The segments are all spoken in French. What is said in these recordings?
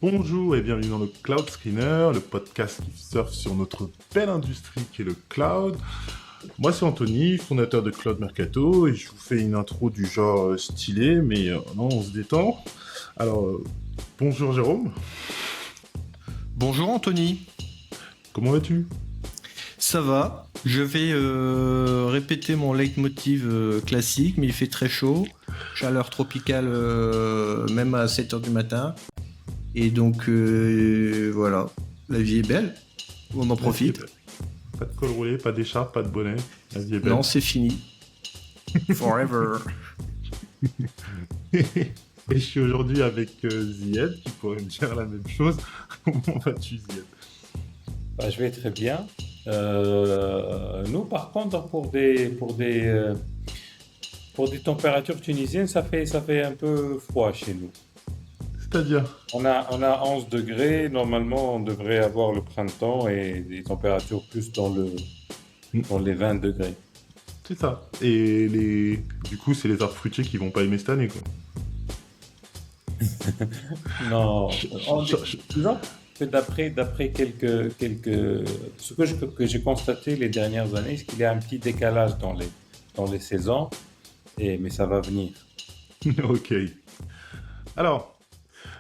Bonjour et bienvenue dans le Cloud Screener, le podcast qui surfe sur notre belle industrie qui est le cloud. Moi c'est Anthony, fondateur de Cloud Mercato et je vous fais une intro du genre stylé mais non on se détend. Alors bonjour Jérôme, Bonjour Anthony, comment vas-tu? ça va? Je vais répéter mon leitmotiv classique, mais il fait très chaud, chaleur tropicale même à 7 h du matin. Et donc voilà, la vie est belle, on en La vie est profite. belle. Pas de col roulé, pas d'écharpe, pas de bonnet, la vie est belle. Non, c'est fini. Forever. Et je suis aujourd'hui avec Zied qui pourrait me dire la même chose. Comment vas-tu Zied? Bah, je vais très bien. Nous, par contre, pour des températures tunisiennes, ça fait un peu froid chez nous. C'est-à-dire? On a 11 degrés. Normalement, on devrait avoir le printemps et des températures plus dans les 20 degrés. C'est ça. Et du coup, c'est les arbres fruitiers qui vont pas aimer cette année, quoi. Non, Ch- ch- ch- disons que d'après ce que j'ai constaté les dernières années, c'est qu'il y a un petit décalage dans les saisons, mais ça va venir. Ok. Alors,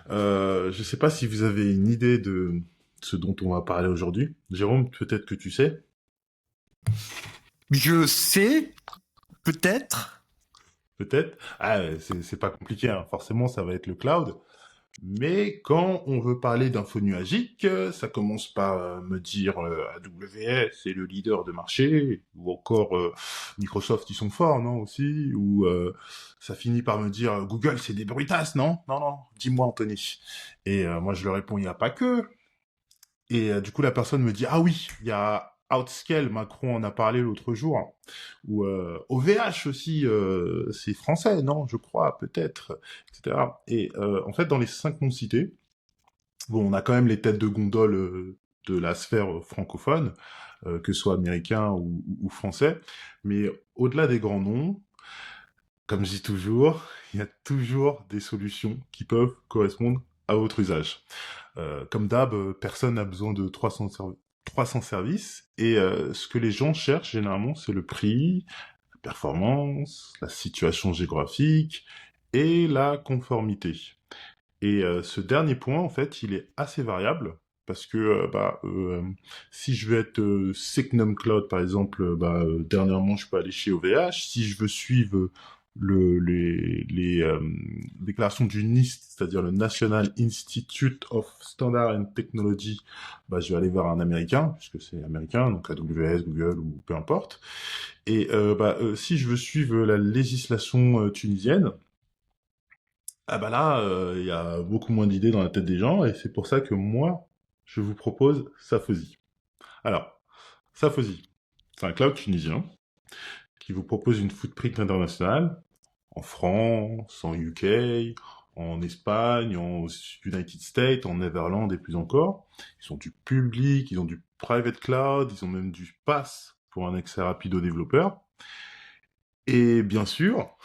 je sais pas si vous avez une idée de ce dont on va parler aujourd'hui. Jérôme, peut-être que tu sais. Je sais, peut-être. Peut-être. Ah, c'est pas compliqué, hein. Forcément, ça va être le cloud. Mais quand on veut parler d'info nuagique, ça commence par me dire AWS est le leader de marché, ou encore Microsoft ils sont forts, non aussi, ou ça finit par me dire Google c'est des brutasses, non? Non, non, dis-moi Anthony. Et moi je leur réponds il n'y a pas que. Et du coup la personne me dit ah oui, il y a Outscale, Macron en a parlé l'autre jour, ou OVH aussi, c'est français, non, je crois, peut-être, etc. Et en fait, dans les 5 noms cités, bon, on a quand même les têtes de gondole de la sphère francophone, que ce soit américain ou français, mais au-delà des grands noms, comme je dis toujours, il y a toujours des solutions qui peuvent correspondre à votre usage. Comme d'hab, personne n'a besoin de 300 services, et ce que les gens cherchent généralement, c'est le prix, la performance, la situation géographique et la conformité. Et ce dernier point, en fait, il est assez variable parce que si je veux être Signum Cloud, par exemple, dernièrement, je peux aller chez OVH. Si je veux suivre les déclarations du NIST, c'est-à-dire le National Institute of Standard and Technology, je vais aller vers un américain, puisque c'est américain, donc AWS, Google ou peu importe. Et si je veux suivre la législation tunisienne, ah bah là, il y a beaucoup moins d'idées dans la tête des gens, et c'est pour ça que moi, je vous propose Safosi. Alors, Safosi, c'est un cloud tunisien qui vous propose une footprint internationale en France, en UK, en Espagne, en United States, en Netherlands et plus encore. Ils ont du public, ils ont du private cloud, ils ont même du pass pour un accès rapide aux développeurs. Et bien sûr,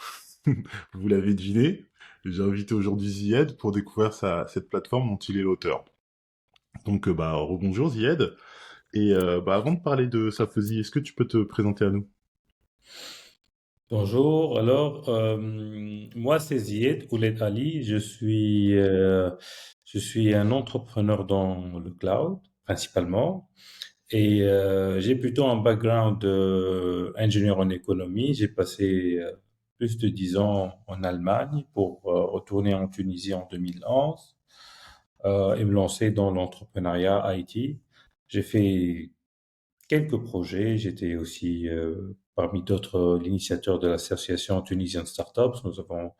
vous l'avez deviné, j'ai invité aujourd'hui Zied pour découvrir cette plateforme dont il est l'auteur. Donc, rebonjour Zied. Et avant de parler de Safosi, est-ce que tu peux te présenter à nous? Bonjour, alors moi c'est Zied Ouled Ali, je suis un entrepreneur dans le cloud principalement et j'ai plutôt un background d'ingénieur en économie. J'ai passé plus de 10 ans en Allemagne pour retourner en Tunisie en 2011 et me lancer dans l'entrepreneuriat IT. J'ai fait quelques projets. J'étais aussi, parmi d'autres, l'initiateur de l'association tunisienne Startups. Nous avons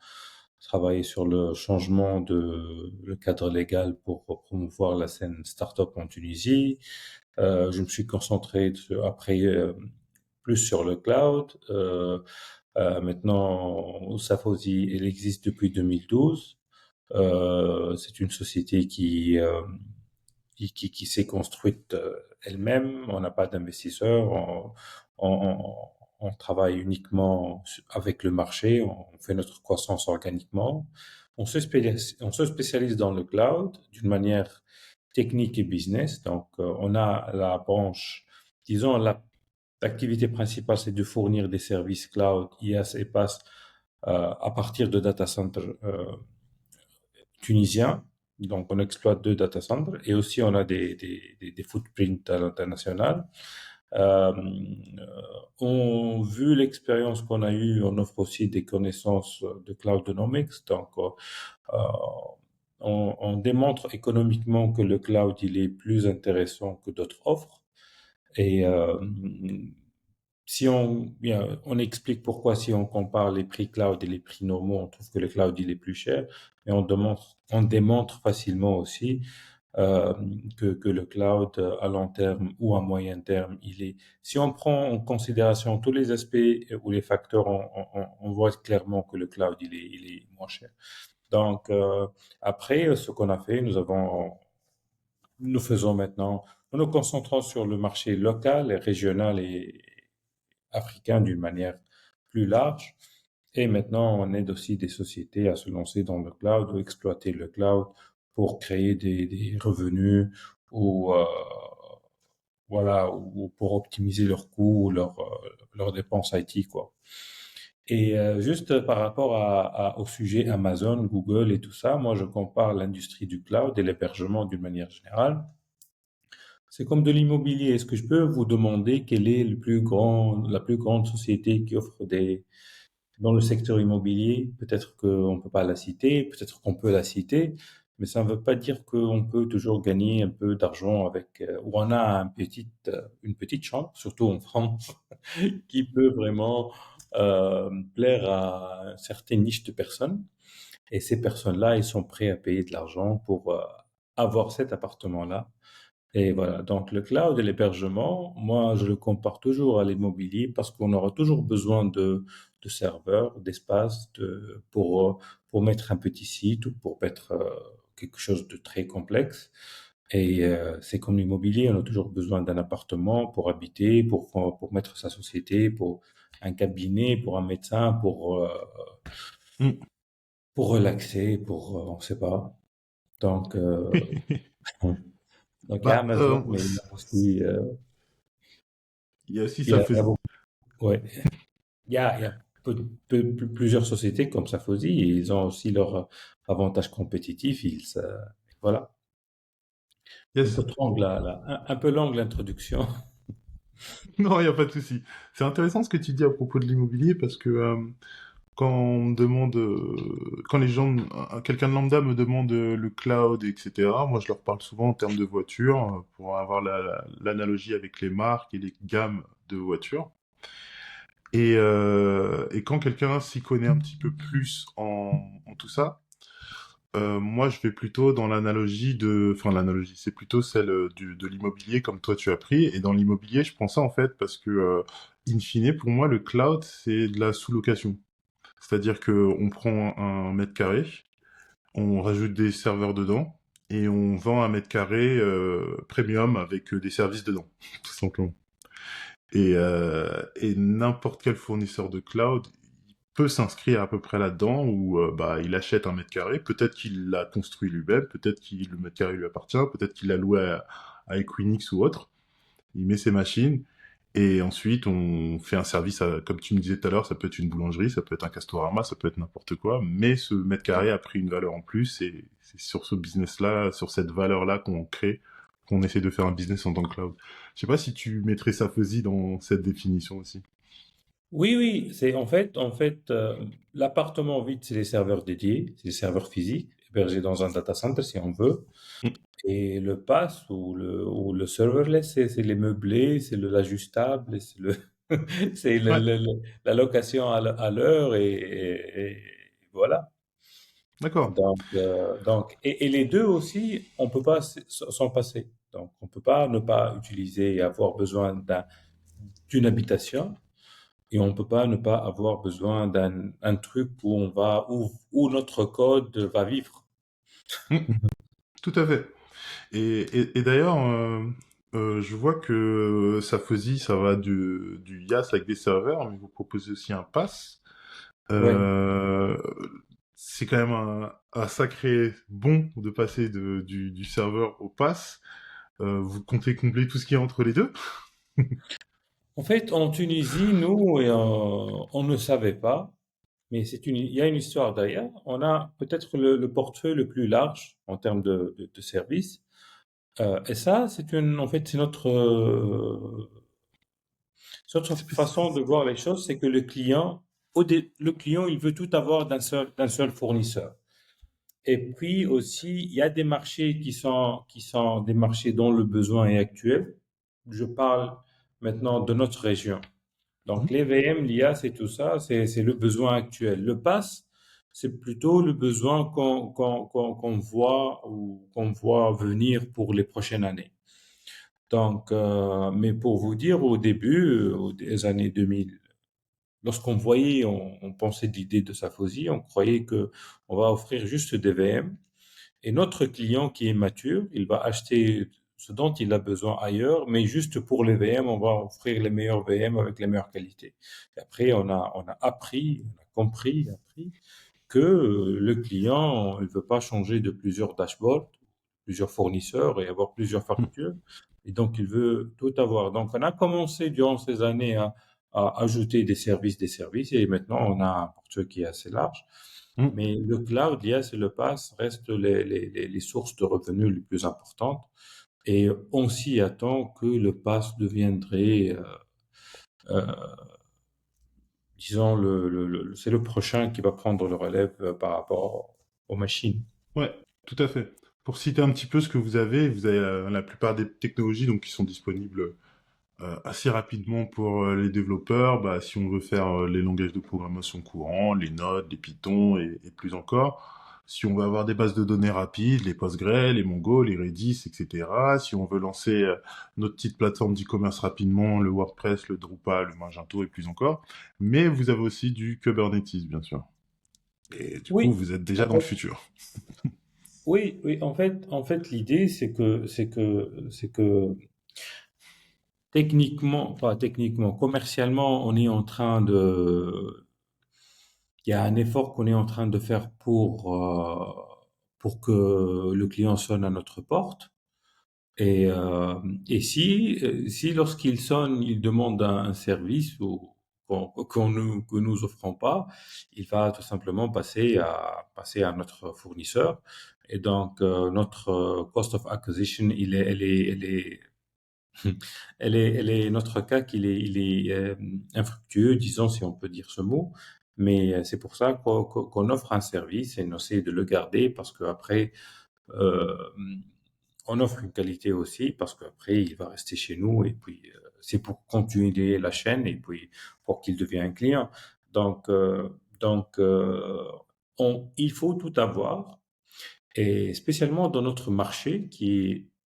travaillé sur le changement de le cadre légal pour promouvoir la scène startup en Tunisie. Je me suis concentré après plus sur le cloud. Maintenant, Safosi, elle existe depuis 2012. C'est une société qui s'est construite elle-même. On n'a pas d'investisseurs. On travaille uniquement avec le marché. On fait notre croissance organiquement. on se spécialise dans le cloud d'une manière technique et business. Donc, on a la branche, disons, l'activité principale, c'est de fournir des services cloud, IaaS et PaaS à partir de data centers tunisiens. Donc, on exploite 2 data centers et aussi on a des footprints à l'international. Euh, Vu l'expérience qu'on a eue, on offre aussi des connaissances de Cloudonomics. Donc, euh, on démontre économiquement que le cloud, il est plus intéressant que d'autres offres. Et si on explique pourquoi, si on compare les prix cloud et les prix normaux, on trouve que le cloud, il est plus cher. Mais on démontre facilement aussi euh, que le cloud, à long terme ou à moyen terme, si on prend en considération tous les aspects ou les facteurs, on voit clairement que le cloud, il est moins cher. Donc, après, ce qu'on a fait, nous faisons maintenant, nous nous concentrons sur le marché local, et régional et africain d'une manière plus large. Et maintenant, on aide aussi des sociétés à se lancer dans le cloud ou exploiter le cloud pour créer des revenus ou, voilà, ou pour optimiser leurs coûts ou leurs dépenses IT, quoi. Et juste par rapport au sujet Amazon, Google et tout ça, moi je compare l'industrie du cloud et l'hébergement d'une manière générale. C'est comme de l'immobilier. Est-ce que je peux vous demander quelle est la plus grande société qui offre dans le secteur immobilier? Peut-être qu'on ne peut pas la citer, peut-être qu'on peut la citer, mais ça ne veut pas dire qu'on peut toujours gagner un peu d'argent ou on a une petite chance, surtout en France, qui peut vraiment plaire à certaines niches de personnes. Et ces personnes-là, ils sont prêts à payer de l'argent pour avoir cet appartement-là. Et voilà, donc le cloud et l'hébergement, moi je le compare toujours à l'immobilier parce qu'on aura toujours besoin de serveurs, d'espace pour mettre un petit site ou pour mettre quelque chose de très complexe. Et c'est comme l'immobilier, on a toujours besoin d'un appartement pour habiter, pour mettre sa société, pour un cabinet, pour un médecin, Mm. pour relaxer, on ne sait pas. Donc, donc il y a Bah, Amazon, mais il y a aussi, il y a aussi il y ça a, faisait. ouais, il y a plusieurs sociétés comme Safosi, et ils ont aussi leurs avantages compétitifs. Voilà. Un Yes. peu longue un peu longue l'introduction. Non, il n'y a pas de souci. C'est intéressant ce que tu dis à propos de l'immobilier parce que quand on me demande, quand les gens, quelqu'un de lambda me demande le cloud, etc., moi je leur parle souvent en termes de voitures pour avoir l'analogie avec les marques et les gammes de voitures. Et quand quelqu'un s'y connaît un petit peu plus en tout ça, moi je vais plutôt dans l'analogie enfin l'analogie, c'est plutôt celle de l'immobilier comme toi tu as pris. Et dans l'immobilier, je prends ça en fait parce que, in fine, pour moi, le cloud, c'est de la sous-location. C'est-à-dire que on prend un mètre carré, on rajoute des serveurs dedans et on vend un mètre carré premium avec des services dedans, tout simplement. Et n'importe quel fournisseur de cloud il peut s'inscrire à peu près là-dedans où bah, il achète un mètre carré, peut-être qu'il l'a construit lui-même, peut-être que le mètre carré lui appartient, peut-être qu'il l'a loué à Equinix ou autre, il met ses machines, et ensuite, on fait un service, comme tu me disais tout à l'heure, ça peut être une boulangerie, ça peut être un Castorama, ça peut être n'importe quoi, mais ce mètre carré a pris une valeur en plus, et c'est sur ce business-là, sur cette valeur-là qu'on crée, qu'on essaie de faire un business en tant que cloud. Je sais pas si tu mettrais Safosi dans cette définition aussi. Oui, oui, c'est en fait, l'appartement vide, c'est les serveurs dédiés, c'est les serveurs physiques hébergés dans un data center si on veut. Mm. Et le pass ou le serverless, c'est les meublés, c'est l'ajustable, et c'est Ouais, la location à l'heure et voilà. d'accord. Et les deux aussi, on peut pas s'en passer. Donc, on peut pas ne pas utiliser et avoir besoin d'une habitation. Et on peut pas ne pas avoir besoin un truc où notre code va vivre. Mm, tout à fait. Et d'ailleurs, je vois que Safosi, ça va du IaaS avec des serveurs, mais vous proposez aussi un pass. Ouais. Euh, c'est quand même un sacré bond de passer du serveur au pass. Vous comptez combler tout ce qu'il y a entre les deux? En fait, en Tunisie, nous, on ne savait pas, mais il y a une histoire derrière. On a peut-être le portefeuille le plus large en termes de services. Et ça, en fait, c'est notre façon de voir les choses, c'est que le client, il veut tout avoir d'un seul fournisseur. Et puis aussi, il y a des marchés qui sont des marchés dont le besoin est actuel. Je parle maintenant de notre région. Donc, les VM, l'IA, c'est tout ça, c'est le besoin actuel. Le pass, c'est plutôt le besoin qu'on voit ou qu'on voit venir pour les prochaines années. Donc, mais pour vous dire, au début, des années 2000, lorsqu'on voyait, on pensait d'idée de Safosi, on croyait que on va offrir juste des VM et notre client qui est mature, il va acheter ce dont il a besoin ailleurs, mais juste pour les VM, on va offrir les meilleurs VM avec les meilleures qualités. Et après, on a appris, on a appris que le client, il veut pas changer de plusieurs dashboards, plusieurs fournisseurs et avoir plusieurs factures. Et donc, il veut tout avoir. Donc, on a commencé durant ces années à ajouter des services, et maintenant, on a un portefeuille qui est assez large. Mhm. Mais le cloud, l'IaaS et le PaaS restent les sources de revenus les plus importantes. Et on s'y attend que le PaaS deviendrait, euh, disons, c'est le prochain qui va prendre le relève par rapport aux machines. Ouais, tout à fait. Pour citer un petit peu ce que vous avez la plupart des technologies donc, qui sont disponibles assez rapidement pour les développeurs. Bah, si on veut faire les langages de programmation courants, les Node, les Python et plus encore. Si on veut avoir des bases de données rapides, les Postgre, les Mongo, les Redis, etc. Si on veut lancer notre petite plateforme d'e-commerce rapidement, le WordPress, le Drupal, le Magento et plus encore. Mais vous avez aussi du Kubernetes, bien sûr. Et du coup, Oui, vous êtes déjà en dans le fait, futur. oui, en fait, l'idée, c'est que techniquement, pas techniquement, commercialement, il y a un effort qu'on est en train de faire pour que le client sonne à notre porte. Et, euh, et si lorsqu'il sonne, il demande un service ou que nous offrons pas, il va tout simplement passer à notre fournisseur. Et donc, notre cost of acquisition, notre cas il est infructueux, disons, si on peut dire ce mot. Mais c'est pour ça qu'on offre un service et on essaie de le garder parce qu'après, euh, on offre une qualité aussi parce qu'après, il va rester chez nous et puis c'est pour continuer la chaîne et puis pour qu'il devienne un client. Donc, euh, donc, il faut tout avoir et spécialement dans notre marché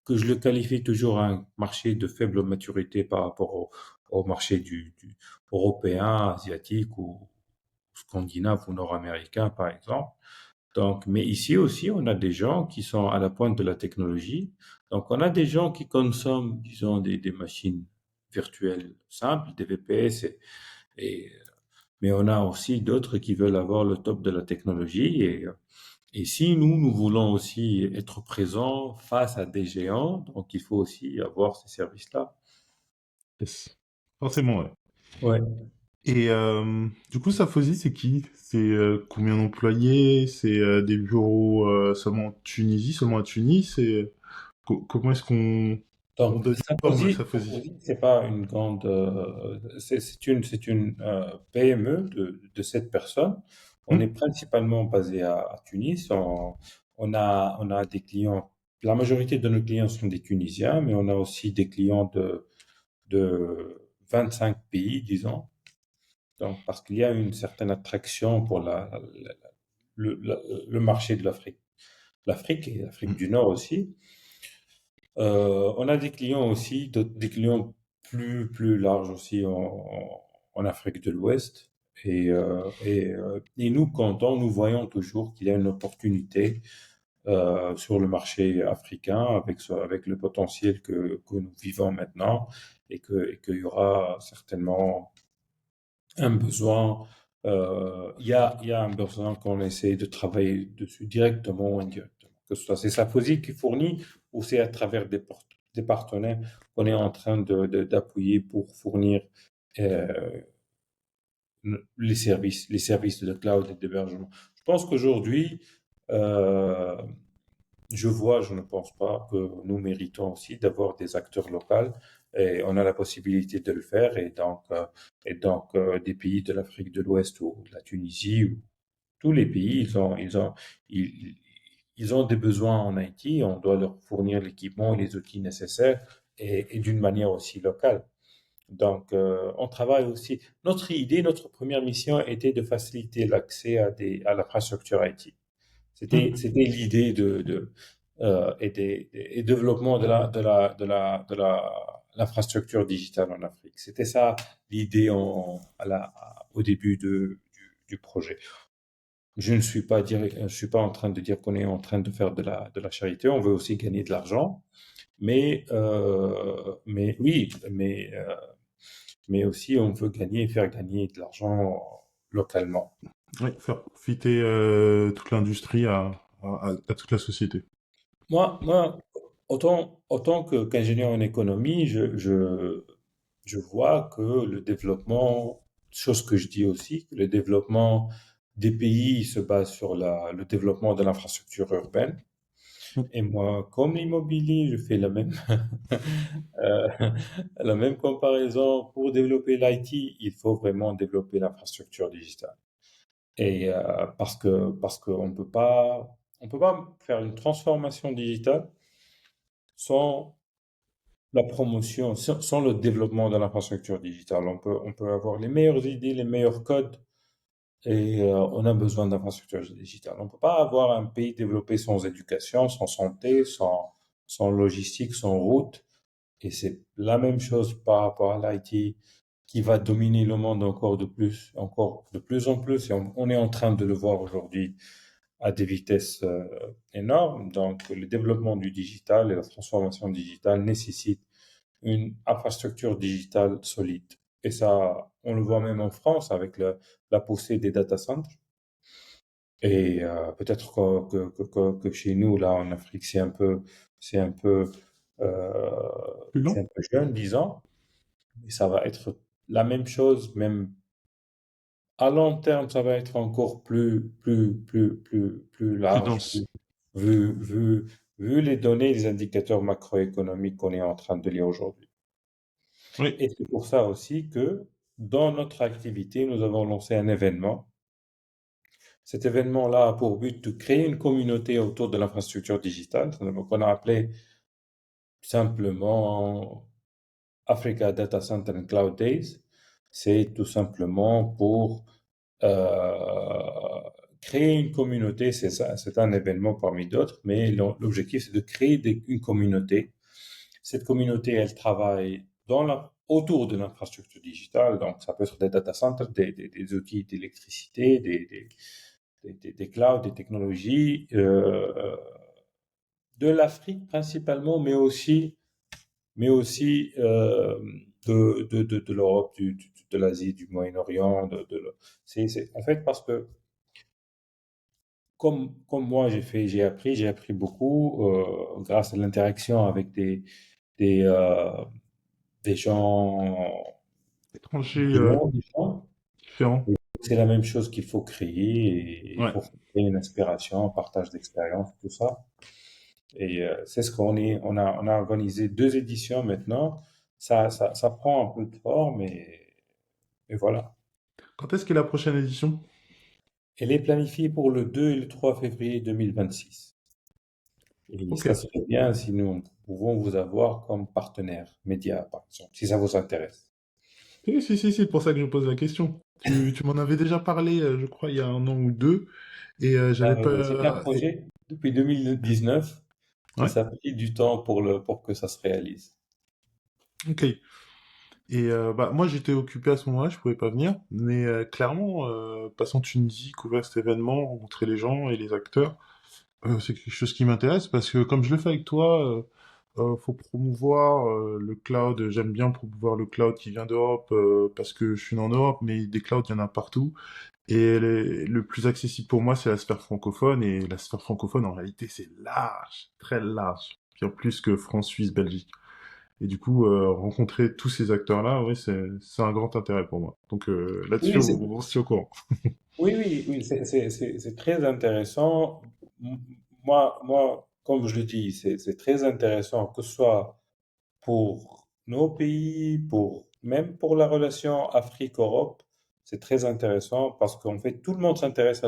que je le qualifie toujours un marché de faible maturité par rapport au marché du européen, asiatique ou scandinave ou nord-américain, par exemple. Donc, mais ici aussi, on a des gens qui sont à la pointe de la technologie. Donc, on a des gens qui consomment, disons, des machines virtuelles simples, des VPS, et- mais on a aussi d'autres qui veulent avoir le top de la technologie. Et si nous voulons aussi être présents face à des géants, donc il faut aussi avoir ces services-là. Yes. Forcément, ouais. Ouais. Et du coup, Safosi, c'est qui? C'est combien d'employés? C'est des bureaux seulement en Tunisie, seulement à Tunis? C'est comment est-ce on Donc, donne forme à Safosi? Sarkozy, c'est pas une grande, c'est une PME de 7 personnes. On est Hmm. principalement basé à Tunis. On a des clients. La majorité de nos clients sont des Tunisiens, mais on a aussi des clients de 25 pays, disons. Donc, parce qu'il y a une certaine attraction pour le marché de l'Afrique. L'Afrique et l'Afrique Hmm. du Nord aussi. On a des clients aussi, des clients plus larges aussi en Afrique de l'Ouest. Et nous comptons, nous voyons toujours qu'il y a une opportunité sur le marché africain avec le potentiel que nous vivons maintenant et qu'il y aura certainement un besoin il y a un besoin qu'on essaie de travailler dessus directement ou indirectement. Que ce soit c'est Safosi qui fournit ou c'est à travers des partenaires qu'on est en train d'appuyer pour fournir euh, les services de cloud et d'hébergement. Je pense qu'aujourd'hui, euh, je ne pense pas que nous méritons aussi d'avoir des acteurs locaux et on a la possibilité de le faire et donc des pays de l'Afrique de l'Ouest ou de la Tunisie ou tous les pays, ils, ils ont des besoins en IT, on doit leur fournir l'équipement et les outils nécessaires et d'une manière aussi locale. Donc, on travaille aussi. Notre idée, notre première mission était de faciliter l'accès à l'infrastructure IT. Hmm. C'était l'idée et développement l'infrastructure digitale en Afrique. C'était ça l'idée au début du projet. Je suis pas en train de dire qu'on est en train de faire de la charité. On veut aussi gagner de l'argent, mais oui, mais aussi on veut gagner et faire gagner de l'argent localement. Oui, faire profiter toute l'industrie à toute la société. Moi, autant qu'ingénieur en économie, je vois que le développement, chose que je dis aussi, que le développement des pays se base sur le développement de l'infrastructure urbaine. Hmm. Et moi, comme l'immobilier, je fais euh, la même comparaison. Pour développer l'IT, il faut vraiment développer l'infrastructure digitale. Et parce on peut pas faire une transformation digitale sans la promotion, sans le développement de l'infrastructure digitale. On peut avoir les meilleures idées, les meilleurs codes, et on a besoin d'infrastructures digitales. On ne peut pas avoir un pays développé sans éducation, sans santé, sans logistique, sans route. Et c'est la même chose par rapport à l'IT qui va dominer le monde encore de plus en plus. Et on est en train de le voir aujourd'hui à des vitesses énormes. Donc, le développement du digital et la transformation digitale nécessitent une infrastructure digitale solide. Et ça, on le voit même en France avec la poussée des data centers. Et peut-être que chez nous, là, en Afrique, c'est un peu, Plus c'est lent, un peu jeune, disons, mais ça va être la même chose, même à long terme, ça va être encore plus plus large, dense. vu, vu, vu les données, les indicateurs macroéconomiques qu'on est en train de lire aujourd'hui. Oui, Et c'est pour ça aussi que dans notre activité, nous avons lancé un événement. Cet événement-là a pour but de créer une communauté autour de l'infrastructure digitale, qu'on a appelé simplement Africa Data Center and Cloud Days. C'est tout simplement pour euh, créer une communauté, c'est ça, c'est un événement parmi d'autres, mais l'objectif c'est de créer une communauté. Cette communauté, elle travaille autour de l'infrastructure digitale, donc ça peut être des data centers, des outils d'électricité, des clouds, des technologies de l'Afrique principalement, mais aussi de l'Europe, de l'Asie, du Moyen-Orient. En fait parce que comme moi j'ai appris beaucoup grâce à l'interaction avec des, euh, des gens étranger du monde, disons. différent. Et c'est la même chose qu'il faut créer Ouais. pour créer une inspiration, un partage d'expérience, tout ça. Et c'est ce on a organisé deux éditions maintenant. Ça prend un peu de forme et voilà. Quand est-ce qu'est la prochaine édition? Elle est planifiée pour le 2 et le 3 février 2026. Et Ok. ça serait bien si nous pouvons vous avoir comme partenaire média, par exemple, si ça vous intéresse. Si, c'est pour ça que je pose la question. Tu m'en avais déjà parlé, je crois, il y a un an ou deux, et j'avais C'est un pas. projet depuis 2019 et Ouais, ça a pris du temps pour que ça se réalise. ok. Et bah moi j'étais occupé à ce moment-là, je pouvais pas venir, mais clairement, passer en Tunisie, couvrir cet événement, rencontrer les gens et les acteurs, c'est quelque chose qui m'intéresse parce que comme je le fais avec toi, faut promouvoir le cloud. J'aime bien promouvoir le cloud qui vient d'Europe parce que je suis né en Europe, mais des clouds, il y en a partout. Et le plus accessible pour moi, c'est la sphère francophone. Et la sphère francophone, en réalité, c'est large, très large. Bien plus que France, Suisse, Belgique. Et du coup, rencontrer tous ces acteurs-là, oui, c'est un grand intérêt pour moi. Donc là-dessus, Oui, c'est on se tient au courant. oui, c'est très intéressant. M- moi, comme je le dis, c'est très intéressant que ce soit pour nos pays, même pour la relation Afrique-Europe, c'est très intéressant parce qu'en fait, tout le monde s'intéresse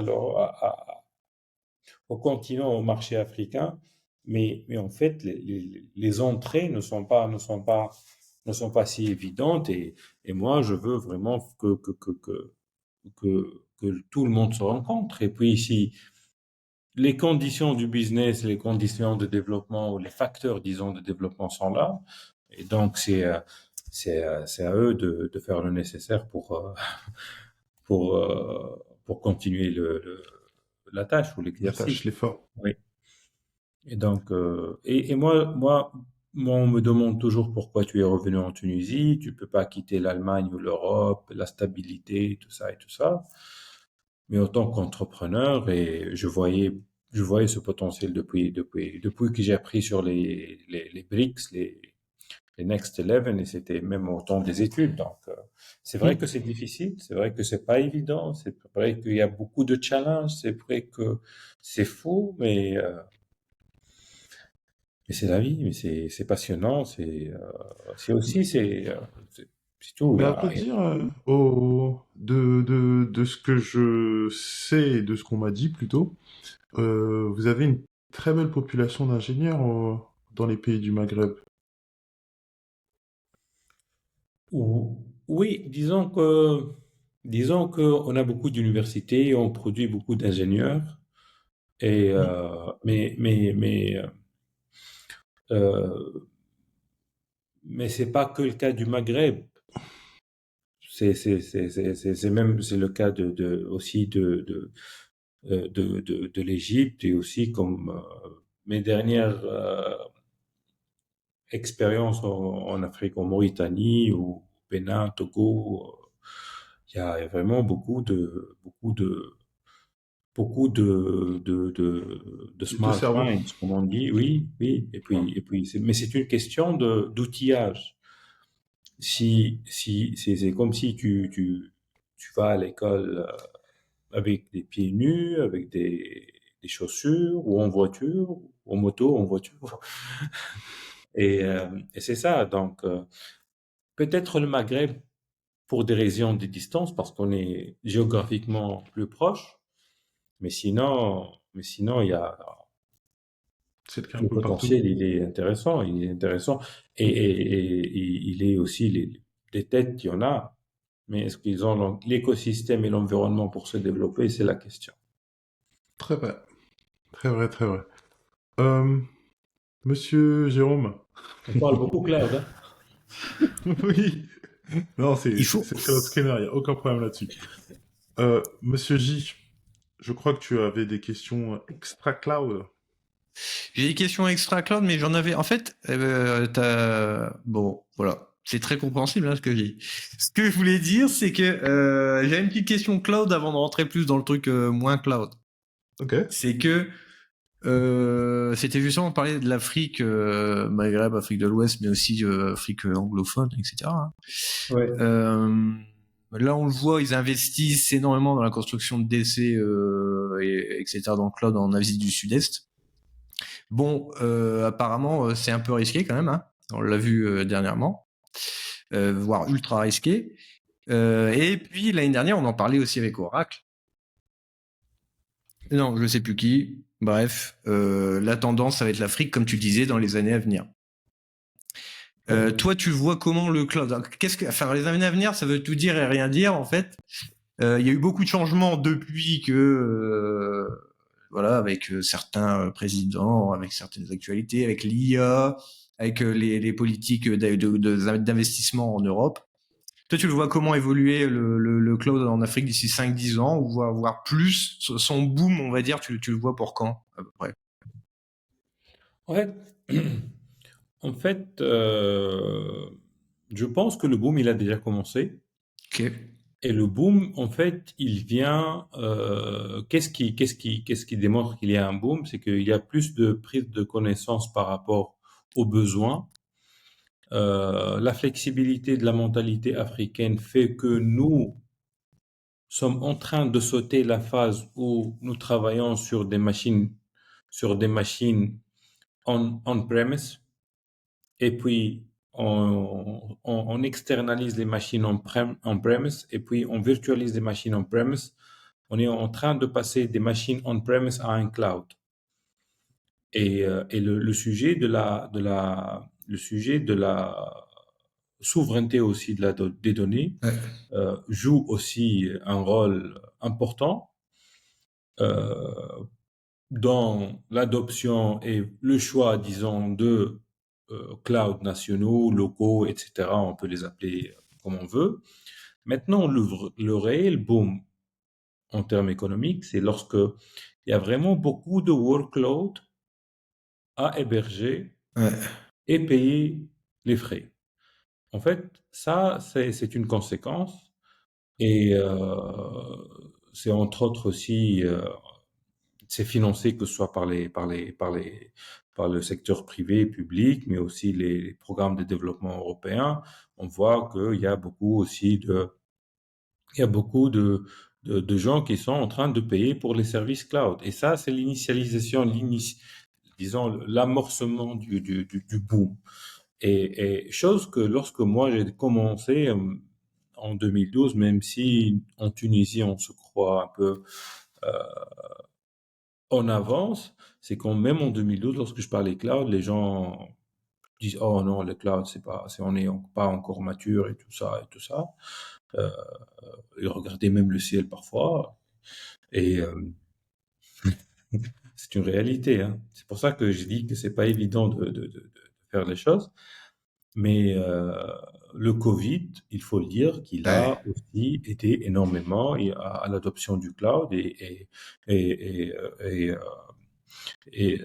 au continent, au marché africain, mais en fait, les entrées ne sont pas si évidentes et moi, je veux vraiment que tout le monde se rencontre. Et puis, si les conditions du business, les conditions de développement ou les facteurs, disons, de développement sont là, et donc c'est à eux de faire le nécessaire pour continuer la tâche ou La tâche, l'exercice. l'effort. Oui. Et donc, moi, on me demande toujours pourquoi tu es revenu en Tunisie. Tu peux pas quitter l'Allemagne ou l'Europe, la stabilité, tout ça et tout ça. Mais en tant qu'entrepreneur, et je voyais ce potentiel depuis que j'ai appris sur les BRICS, les Next 11, et c'était même au temps des études. Donc, c'est vrai que c'est difficile, c'est vrai que c'est pas évident, c'est vrai qu'il y a beaucoup de challenges, c'est vrai que c'est fou, mais c'est la vie, mais c'est passionnant, c'est aussi, c'est tout. Mais à vrai dire, de ce que je sais et de ce qu'on m'a dit plutôt, vous avez une très belle population d'ingénieurs dans les pays du Maghreb. Oui, disons que on a beaucoup d'universités, on produit beaucoup d'ingénieurs, Mhm. euh, mais c'est pas que le cas du Maghreb. C'est le cas aussi de l'Égypte et aussi comme mes dernières expériences en Afrique, en Mauritanie ou au Bénin, Togo, il y a vraiment beaucoup de De smart cerveau. minds, comme on dit, oui, oui, mais c'est une question d'outillage. C'est comme si tu vas à l'école avec des pieds nus, avec des chaussures, ou en voiture, ou en moto, en voiture. Et c'est ça. Donc, peut-être le Maghreb, pour des raisons de distance, parce qu'on est géographiquement plus proche, mais sinon, C'est le cas un le peu partout. potentiel, il est intéressant. Et il est aussi, les têtes, il y en a. Mais est-ce qu'ils ont l'écosystème et l'environnement pour se développer? C'est la question. Très vrai. Très vrai, très vrai. Euh, Monsieur Jérôme. On parle beaucoup cloud, hein? Oui. Non, Il faut. c'est Cloud Screener, il n'y a aucun problème là-dessus. Monsieur J, je crois que tu avais des questions extra cloud. J'ai des questions extra cloud, mais j'en avais. En fait, bon, voilà. C'est très compréhensible ce que je dis. Ce que je voulais dire, c'est que j'avais une petite question cloud avant de rentrer plus dans le truc moins cloud. Ok. C'est que c'était justement parler de l'Afrique, Maghreb, Afrique de l'Ouest, mais aussi Afrique anglophone, etc. Ouais. Là, on le voit, ils investissent énormément dans la construction de DC, etc. dans le cloud en Asie du Sud-Est. Bon, apparemment, c'est un peu risqué quand même. Hein. On l'a vu dernièrement, voire ultra risqué. Et puis l'année dernière, on en parlait aussi avec Oracle. Non, je sais plus qui. Bref, la tendance, ça va être l'Afrique, comme tu disais, dans les années à venir. Toi, tu vois comment le cloud enfin, les années à venir, ça veut tout dire et rien dire en fait. Il y a eu beaucoup de changements depuis que, voilà, avec certains présidents, avec certaines actualités, avec l'IA, avec les politiques d'investissement en Europe. Toi, tu le vois comment évoluer le cloud en Afrique d'ici 5-10 ans, ou voire plus, son boom, on va dire, tu le vois pour quand, à peu près? En fait, En fait, je pense que le boom, il a déjà commencé. Ok. Et le boom, en fait, il vient. Qu'est-ce qui démontre qu'il y a un boom? C'est qu'il y a plus de prise de connaissance par rapport aux besoins. La flexibilité de la mentalité africaine fait que nous sommes en train de sauter la phase où nous travaillons sur des machines on-premise, et puis on externalise les machines on-premise, et puis on virtualise les machines on-premise. On est en train de passer des machines on-premise à un cloud. Et le sujet le sujet de la souveraineté aussi des données Ouais. joue aussi un rôle important euh, dans l'adoption et le choix, disons, de clouds nationaux, locaux, etc. On peut les appeler comme on veut. Maintenant, le réel boom en termes économiques, c'est lorsque il y a vraiment beaucoup de workload à héberger Ouais. et payer les frais. En fait, ça, c'est une conséquence. Et c'est entre autres aussi, c'est financé que ce soit par le secteur privé et public, mais aussi les programmes de développement européens. On voit qu'il y a beaucoup aussi il y a beaucoup de gens qui sont en train de payer pour les services cloud. Et ça, c'est l'initialisation, disons, l'amorcement du boom. Et chose que lorsque moi j'ai commencé en 2012, même si en Tunisie on se croit un peu en avance, c'est quand même en 2012, lorsque je parlais cloud, les gens disent oh non, le cloud on n'est pas encore mature et tout ça et tout ça. Euh, ils regardaient même le ciel parfois et c'est une réalité. Hein. C'est pour ça que je dis que c'est pas évident de faire les choses. Mais le Covid, il faut le dire qu'il Ouais. a aussi aidé énormément à l'adoption du cloud et, euh, et,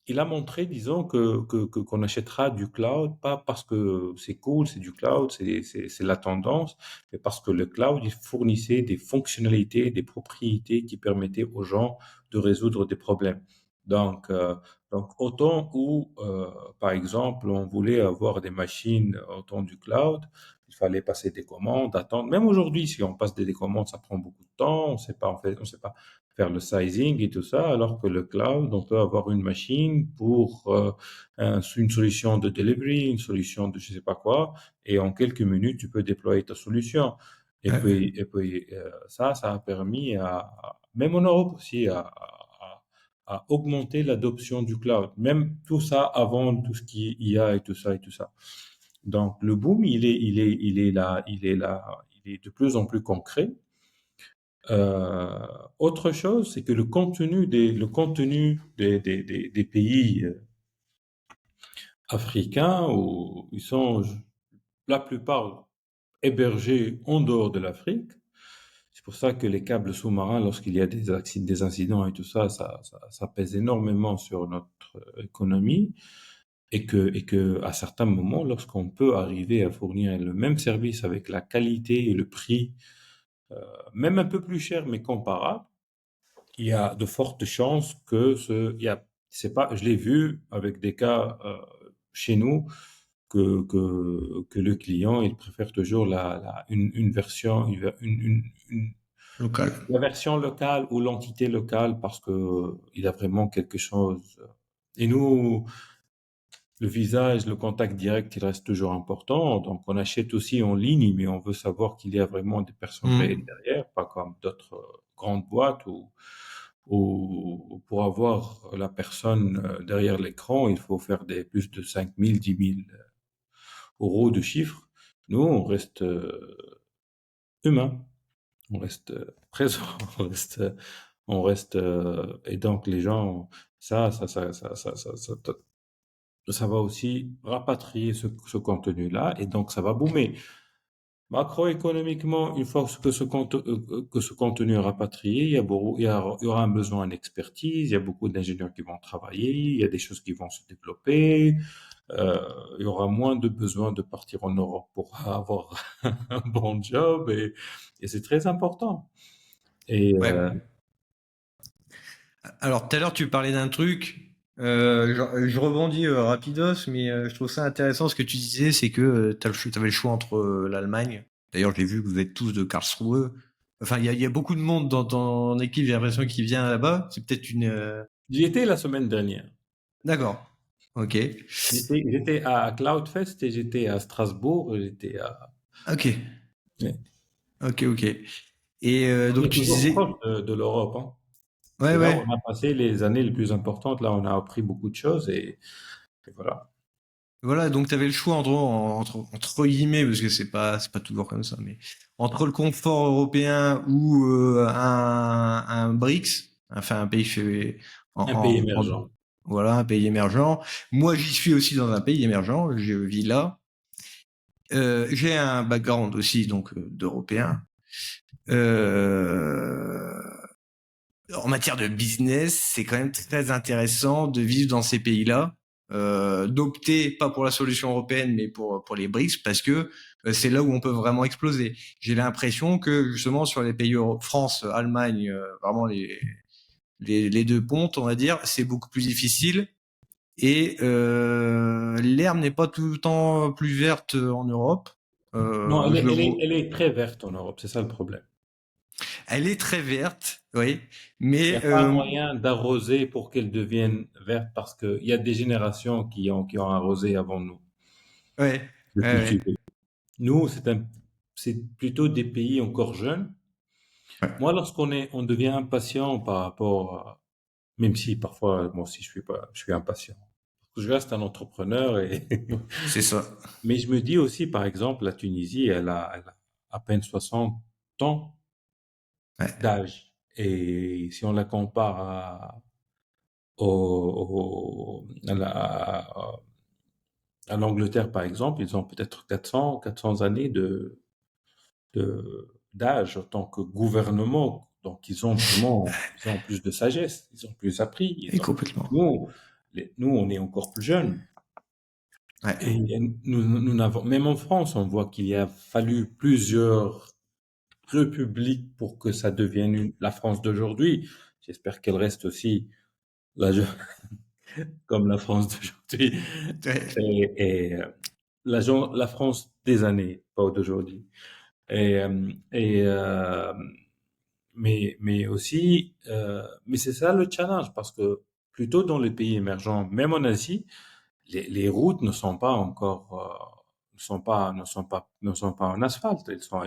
il a montré, disons, qu'on achètera du cloud, pas parce que c'est cool, c'est du cloud, c'est la tendance, mais parce que le cloud, il fournissait des fonctionnalités, des propriétés qui permettaient aux gens de résoudre des problèmes. Donc, euh, donc autant où, par exemple, on voulait avoir des machines au temps du cloud, il fallait passer des commandes, attendre. Même aujourd'hui, si on passe des commandes, ça prend beaucoup de temps, on sait pas, en fait, on sait pas faire le sizing et tout ça, alors que le cloud, on peut avoir une machine pour une solution de delivery, une solution de je sais pas quoi, et en quelques minutes, tu peux déployer ta solution. Ouais. Et puis ça a permis même en Europe aussi, à augmenter l'adoption du cloud. Même tout ça avant tout ce qui est IA et tout ça et tout ça. Donc le boom, il est là, il est de plus en plus concret. Autre chose, c'est que le contenu des pays africains, où ils sont la plupart hébergés en dehors de l'Afrique. C'est pour ça que les câbles sous-marins, lorsqu'il y a des incidents et tout ça, ça pèse énormément sur notre économie. Et que, à certains moments, lorsqu'on peut arriver à fournir le même service avec la qualité et le prix, même un peu plus cher, mais comparable, il y a de fortes chances c'est pas, je l'ai vu avec des cas chez nous, que le client, il préfère toujours une version, Local. la version locale ou l'entité locale parce que il a vraiment quelque chose. Et nous, le visage, le contact direct, il reste toujours important. Donc, on achète aussi en ligne, mais on veut savoir qu'il y a vraiment des personnes réelles Hmm. derrière, pas comme d'autres grandes boîtes où pour avoir la personne derrière l'écran, il faut faire plus de 5 000, 10 000 euros de chiffre. Nous, on reste humain, on reste présent, on reste, et donc les gens, ça va aussi rapatrier ce contenu-là, et donc ça va boomer. Macroéconomiquement, une fois que ce contenu est rapatrié, il y aura un besoin en expertise, il y a beaucoup d'ingénieurs qui vont travailler, il y a des choses qui vont se développer, euh, il y aura moins de besoin de partir en Europe pour avoir un bon job et c'est très important. Et Ouais. Alors, tout à l'heure, tu parlais d'un truc. Je rebondis rapidos, mais je trouve ça intéressant ce que tu disais, c'est que tu avais le choix entre l'Allemagne. D'ailleurs, j'ai vu que vous êtes tous de Karlsruhe. Enfin, il y a beaucoup de monde dans ton équipe, j'ai l'impression, qui vient là-bas. C'est peut-être une. j'y étais la semaine dernière. D'accord. Ok. J'étais à Cloudfest et j'étais à Strasbourg, et j'étais à... Ok. Ouais. Ok, ok. Et On donc, est tu toujours disais. proche de l'Europe, hein. Ouais, C'est là où ouais. on a passé les années les plus importantes. Là, on a appris beaucoup de choses et voilà. Voilà, donc tu avais le choix entre guillemets, parce que c'est pas toujours comme ça, mais entre le confort européen ou un BRICS, enfin un pays Un pays en émergent. voilà, un pays émergent. Moi, j'y suis aussi dans un pays émergent, je vis là. J'ai un background aussi donc d'européen. Euh, En matière de business, c'est quand même très intéressant de vivre dans ces pays-là, d'opter pas pour la solution européenne, mais pour les BRICS, parce que c'est là où on peut vraiment exploser. J'ai l'impression que justement sur les pays France, Allemagne, vraiment les deux pontes, on va dire, c'est beaucoup plus difficile. Et l'herbe n'est pas tout le temps plus verte en Europe. Non, Je le vois. elle est très verte en Europe, c'est ça le problème. Elle est très verte, oui, Il n'y a mais pas moyen d'arroser pour qu'elle devienne verte parce qu'il y a des générations qui ont arrosé avant nous, ouais, de ouais, ouais. cultiver. Nous, c'est plutôt des pays encore jeunes. Moi, on devient impatient par rapport même si parfois, moi aussi, je suis impatient. Je reste un entrepreneur C'est ça. mais je me dis aussi, par exemple, la Tunisie, elle a à peine 60 ans Ouais. d'âge. Et si on la compare à l'Angleterre, par exemple, ils ont peut-être 400 années d'âge en tant que gouvernement. Donc, ils ont plus de sagesse, ils ont plus appris. Et complètement. Nous, nous, on est encore plus jeunes. Ouais. Et nous n'avons, même en France, on voit qu'il y a fallu plusieurs républiques pour que ça devienne la France d'aujourd'hui. J'espère qu'elle reste aussi la, comme la France d'aujourd'hui. Ouais. La France des années, pas d'aujourd'hui. Et, euh, et, euh, mais aussi, mais c'est ça le challenge parce que plutôt dans les pays émergents, même en Asie, les routes ne sont pas encore, ne sont pas en asphalte. Elles sont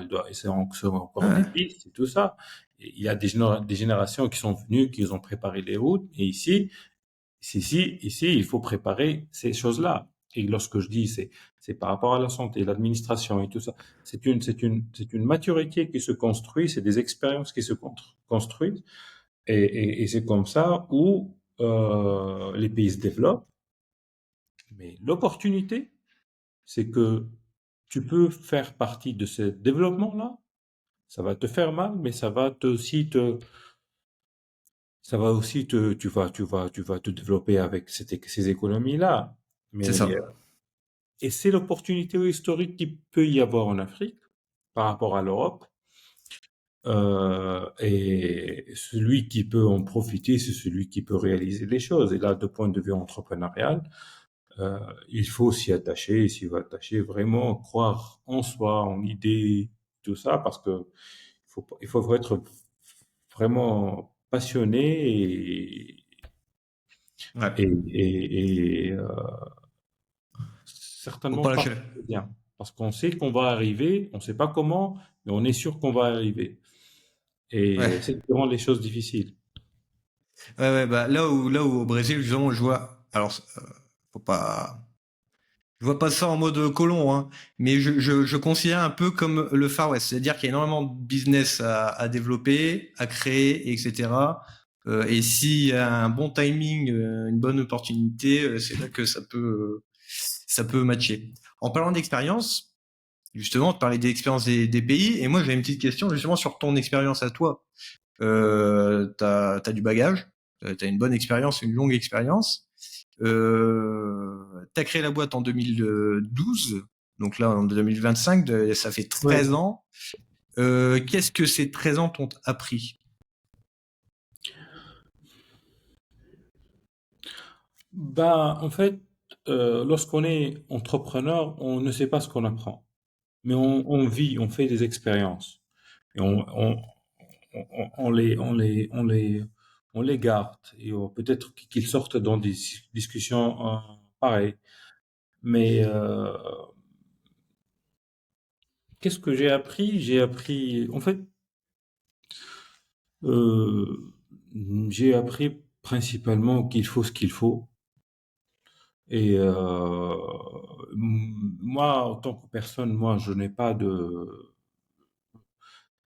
encore des Ouais. pistes et tout ça. Et il y a des générations qui sont venues, qui ont préparé les routes. Et ici, il faut préparer ces choses-là. Et lorsque je dis, c'est par rapport à la santé, l'administration et tout ça. C'est une maturité qui se construit, c'est des expériences qui se construisent. Et c'est comme ça où les pays se développent. Mais l'opportunité, c'est que tu peux faire partie de ce développement-là. Ça va te faire mal, mais ça va aussi tu vas te développer avec ces économies-là. C'est Mais, ça. et c'est l'opportunité historique qu'il peut y avoir en Afrique par rapport à l'Europe. Et celui qui peut en profiter, c'est celui qui peut réaliser les choses. Et là, de point de vue entrepreneurial, euh, il faut s'y attacher, vraiment croire en soi, en l'idée, tout ça, parce que il faut être vraiment passionné Ouais. et Faut certainement pas pas lâcher. bien. Parce qu'on sait qu'on va arriver, on ne sait pas comment, mais on est sûr qu'on va arriver. Ouais. Et c'est ce qui rend les choses difficiles. Ouais, ouais, bah là où au Brésil, justement, je vois. Alors, faut pas. Je vois pas ça en mode colon, hein, mais je considère un peu comme le Far West, c'est-à-dire qu'il y a énormément de business à développer, à créer, etc. Et s'il y a un bon timing, une bonne opportunité, c'est là que ça peut matcher. En parlant d'expérience, Justement, de parler des expériences des pays. Et moi, j'ai une petite question justement sur ton expérience à toi. T'as du bagage, t'as une bonne expérience, une longue expérience. T'as créé la boîte en 2012, donc là en 2025, ça fait Ouais. 13 ans. Qu'est-ce que ces 13 ans t'ont appris? Bah, en fait, lorsqu'on est entrepreneur, on ne sait pas ce qu'on apprend, mais on vit, on fait des expériences et on les garde et peut-être qu'ils sortent dans des discussions pareilles. Mais qu'est-ce que j'ai appris? J'ai appris, en fait, euh, j'ai appris principalement qu'il faut ce qu'il faut. Et moi, en tant que personne, moi, je n'ai pas de.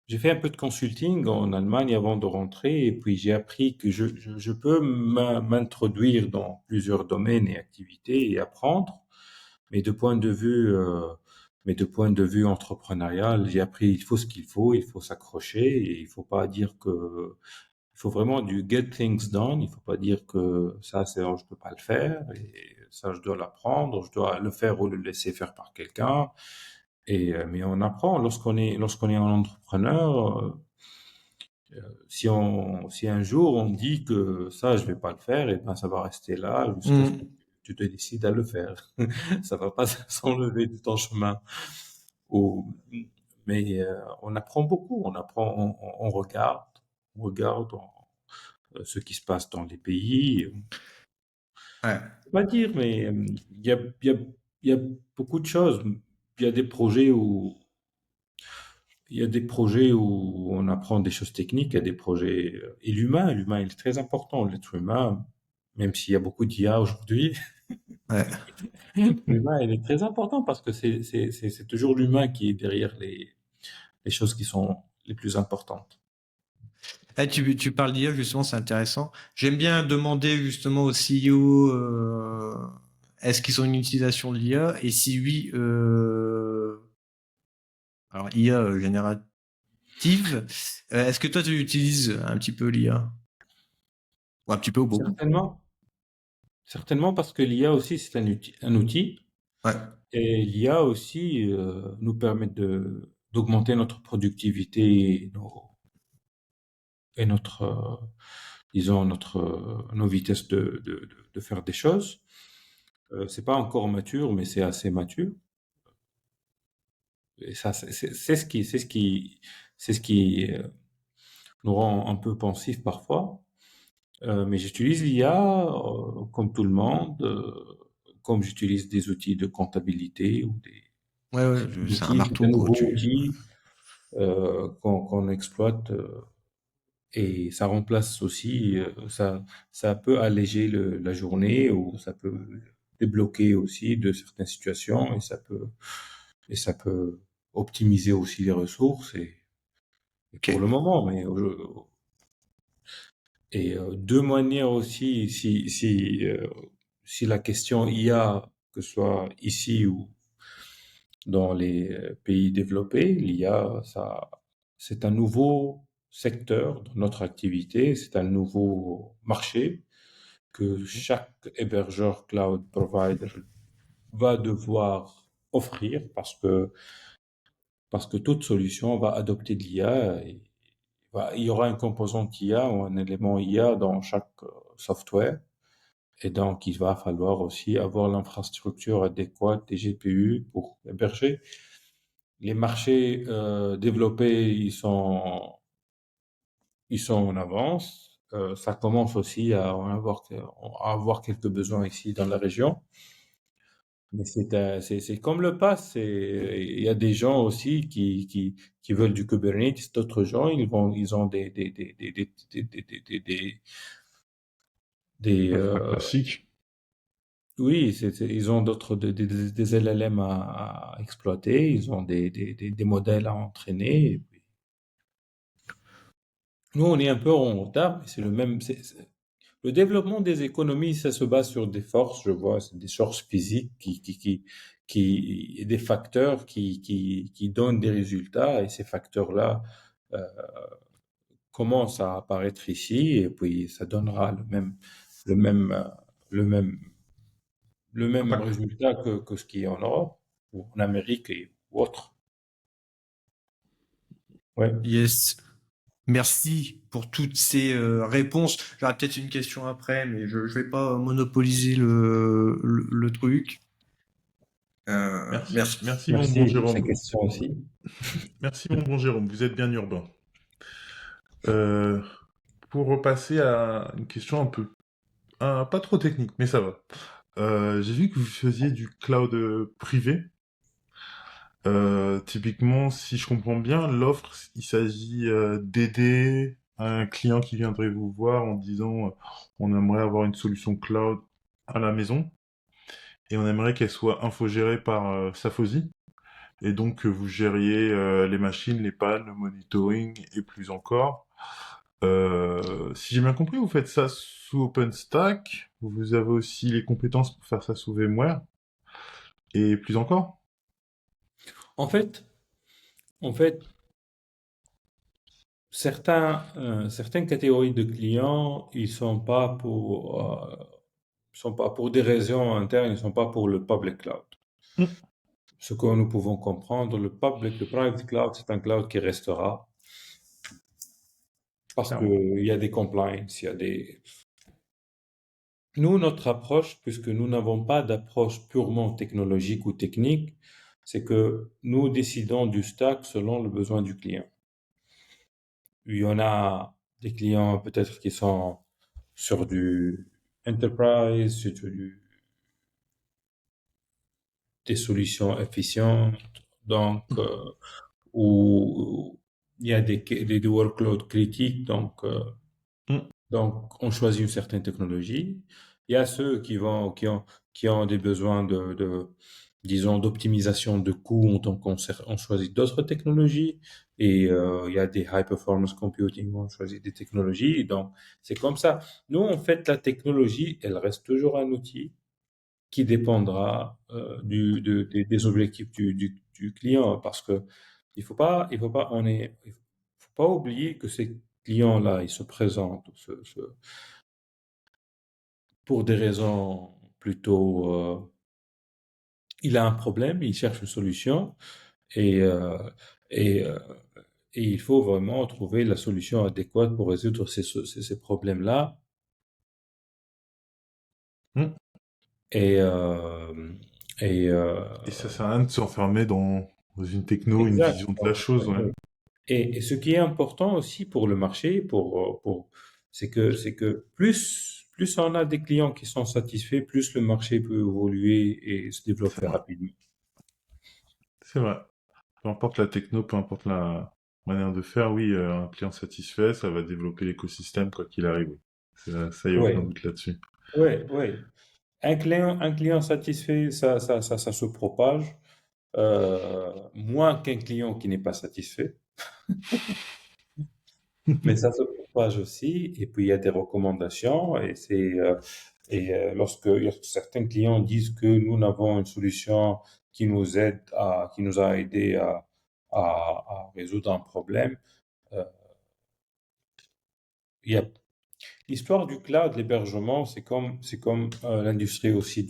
J'ai fait un peu de consulting en Allemagne avant de rentrer, et puis j'ai appris que je peux m'introduire dans plusieurs domaines et activités et apprendre, mais de point de vue, entrepreneurial, j'ai appris il faut ce qu'il faut s'accrocher, et il faut pas dire que il faut vraiment du get things done. Il faut pas dire que ça, je peux pas le faire et ça, je dois l'apprendre, je dois le faire ou le laisser faire par quelqu'un. Et mais on apprend lorsqu'on est un entrepreneur. Si un jour on dit que ça, je vais pas le faire, et ben ça va rester là jusqu'à ce que Hmm. tu te décides à le faire. Ça va pas s'enlever de ton chemin. Ou- mais on apprend beaucoup. On apprend, on regarde ce qui se passe dans les pays. Ouais. On va dire, mais il y a beaucoup de choses. Il y a des projets où il y a des projets où on apprend des choses techniques, il y a des projets et l'humain il est très important, l'être humain, même s'il y a beaucoup d'IA aujourd'hui, Ouais. l'humain il est très important parce que c'est toujours l'humain qui est derrière les choses qui sont les plus importantes. Tu parles d'IA, justement, c'est intéressant. J'aime bien demander justement aux CEO est-ce qu'ils ont une utilisation de l'IA et si oui, alors IA générative, est-ce que toi tu utilises un petit peu l'IA? Ou un petit peu ou beaucoup? Certainement, certainement parce que l'IA aussi c'est un outil Ouais. et l'IA aussi nous permet d'augmenter notre productivité et notre disons nos vitesses de faire des choses. C'est pas encore mature, mais c'est assez mature. Et ça, c'est ce qui nous rend un peu pensifs parfois. Mais j'utilise l'IA comme tout le monde, comme j'utilise des outils de comptabilité ou Ouais, ouais, des c'est un outils, marteau de quoi. nouveaux outils qu'on exploite. Et ça remplace aussi, ça peut alléger la journée ou ça peut débloquer aussi de certaines situations et ça peut optimiser aussi les ressources et Ok. pour le moment, de manière aussi, si la question IA, que ce soit ici ou dans les pays développés, l'IA, c'est un nouveau secteur de notre activité, c'est un nouveau marché que chaque hébergeur cloud provider va devoir offrir parce que toute solution va adopter de l'IA et il y aura une composante IA ou un élément IA dans chaque software. Et donc, il va falloir aussi avoir l'infrastructure adéquate des GPU pour héberger. Les marchés développés, ils sont en avance. Ça commence aussi à avoir quelques besoins ici dans la région. Mais c'est comme le pass. Il y a des gens aussi qui veulent du Kubernetes. D'autres gens, ils ont des, Un classique. oui, ils ont des LLM à exploiter. Ils ont des modèles à entraîner. Nous, on est un peu en retard, mais c'est le même. Le développement des économies, ça se base sur des forces, je vois, c'est des forces physiques des facteurs qui donnent des résultats, et ces facteurs-là euh, commencent à apparaître ici, et puis ça donnera le même, euh, le même, le même Impact. résultat que ce qui est en Europe ou en Amérique ou autre. Ouais. Yes. Merci pour toutes ces réponses. J'aurai peut-être une question après, mais je ne vais pas monopoliser le truc. Merci, Merci. merci mon bon Merci pour ces Jérôme. questions aussi. Merci mon bon Jérôme, vous êtes bien urbain. Euh, pour repasser à une question un peu, pas trop technique, mais ça va. J'ai vu que vous faisiez du cloud privé. Typiquement, si je comprends bien, l'offre, il s'agit d'aider un client qui viendrait vous voir en disant on aimerait avoir une solution cloud à la maison et on aimerait qu'elle soit infogérée par Safosi et donc que vous gériez les machines, les pannes, le monitoring et plus encore. Si j'ai bien compris, vous faites ça sous OpenStack, vous avez aussi les compétences pour faire ça sous VMware et plus encore. En fait, en fait, certaines catégories de clients, ils sont pas pour des raisons internes, ils sont pas pour le public cloud. Hmm, Ce que nous pouvons comprendre, le private cloud, c'est un cloud qui restera parce clairement. qu'il y a des compliance, il y a des... Nous, notre approche, puisque nous n'avons pas d'approche purement technologique ou technique, c'est que nous décidons du stack selon le besoin du client. Il y en a des clients peut-être qui sont sur du enterprise, des solutions efficientes, donc où il y a des workloads critiques, Hmm, donc on choisit une certaine technologie. Il y a ceux qui ont des besoins disons, d'optimisation de coûts, donc on choisit d'autres technologies. Et il y a des high performance computing, on choisit des technologies. Donc c'est comme ça. Nous, en fait, la technologie, elle reste toujours un outil qui dépendra des objectifs du client, parce que il faut pas oublier que ces clients-là, ils se présentent pour des raisons plutôt, il a un problème, il cherche une solution, et, euh, et, euh, et il faut vraiment trouver la solution adéquate pour résoudre ces problèmes-là. hmm. Et, euh, et Et ça sert à rien de s'enfermer dans une techno, une exact. vision de la chose, ouais. Et ce qui est important aussi pour le marché, c'est que plus on a des clients qui sont satisfaits, plus le marché peut évoluer et se C'est développer vrai. rapidement. C'est vrai. Peu importe la techno, peu importe la manière de faire, oui, un client satisfait, ça va développer l'écosystème quoi qu'il arrive. Oui. Ça y a aucun Oui, doute là-dessus. oui, oui. Un client satisfait, ça se propage, moins qu'un client qui n'est pas satisfait. Mais ça se propage aussi, et puis il y a des recommandations, lorsque certains clients disent que nous n'avons une solution qui nous a aidé à résoudre un problème, euh, il y a l'histoire du cloud, l'hébergement, c'est comme l'industrie aussi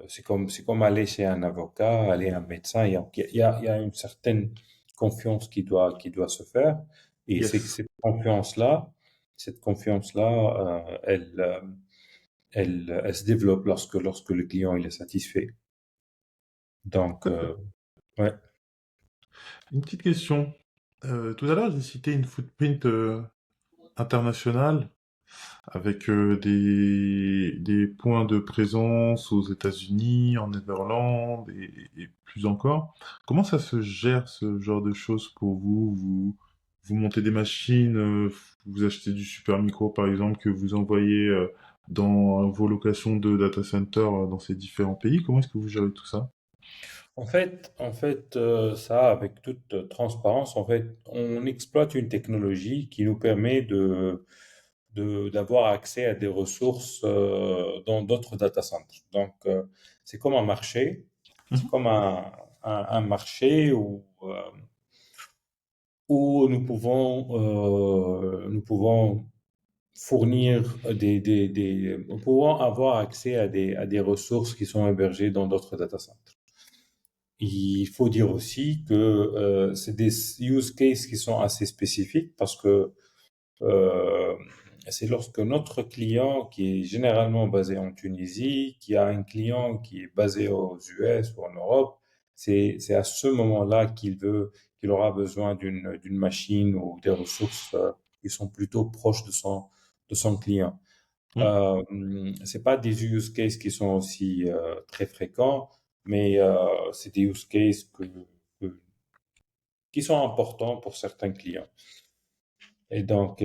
c'est comme aller chez un avocat, aller à un médecin. Il y a une certaine confiance qui doit se faire. Et c'est que Yes. cette confiance-là, elle se développe lorsque le client il est satisfait. Donc, Tout à fait. ouais. Une petite question. Tout à l'heure, j'ai cité une footprint internationale avec des points de présence aux États-Unis, en Netherlands et plus encore. Comment ça se gère ce genre de choses pour vous? Vous montez des machines, vous achetez du super micro par exemple que vous envoyez dans vos locations de data center dans ces différents pays. Comment est-ce que vous gérez tout ça? Ça, avec toute transparence, en fait, on exploite une technologie qui nous permet d'avoir accès à des ressources dans d'autres data centers. Donc, c'est comme un marché. C'est Mhm. comme un marché où nous pouvons fournir nous pouvons avoir accès à des ressources qui sont hébergées dans d'autres data centers. Il faut dire aussi que c'est des use cases qui sont assez spécifiques parce que euh, c'est lorsque notre client, qui est généralement basé en Tunisie, qui a un client qui est basé aux US ou en Europe, c'est à ce moment-là qu'il aura besoin d'une machine ou des ressources qui sont plutôt proches de son client. Mhm. C'est pas des use cases qui sont aussi très fréquents, mais c'est des use cases que- qui sont importants pour certains clients. Et donc,